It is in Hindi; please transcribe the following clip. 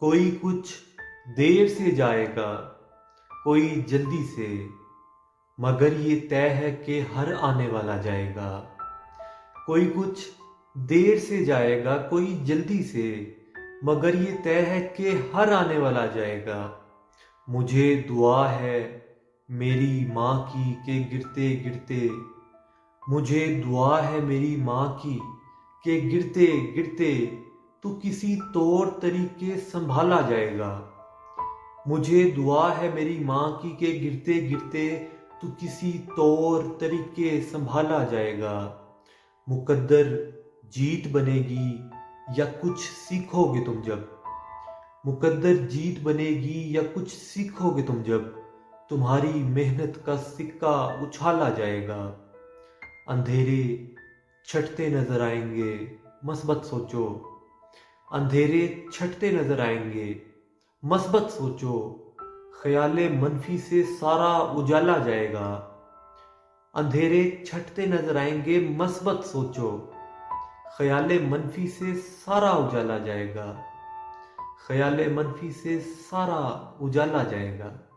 कोई कुछ देर से जाएगा, कोई जल्दी से, मगर ये तय है कि हर आने वाला जाएगा। कोई कुछ देर से जाएगा, कोई जल्दी से, मगर ये तय है कि हर आने वाला जाएगा। मुझे दुआ है मेरी माँ की के गिरते गिरते, मुझे दुआ है मेरी माँ की के गिरते गिरते तू किसी तौर तरीके संभाला जाएगा। मुझे दुआ है मेरी माँ की के गिरते गिरते तू किसी तौर तरीके संभाला जाएगा। मुकद्दर जीत बनेगी या कुछ सीखोगे तुम जब, मुकद्दर जीत बनेगी या कुछ सीखोगे तुम जब, तुम्हारी मेहनत का सिक्का उछाला जाएगा। अंधेरे छटते नजर आएंगे, मस्बत सोचो। अंधेरे छटते नजर आएंगे, मस्बत सोचो। ख्याले मनफी से सारा उजाला जाएगा। अंधेरे छटते नजर आएंगे, मस्बत सोचो। ख्याले मनफी से सारा उजाला जाएगा। ख्याले मनफी से सारा उजाला जाएगा।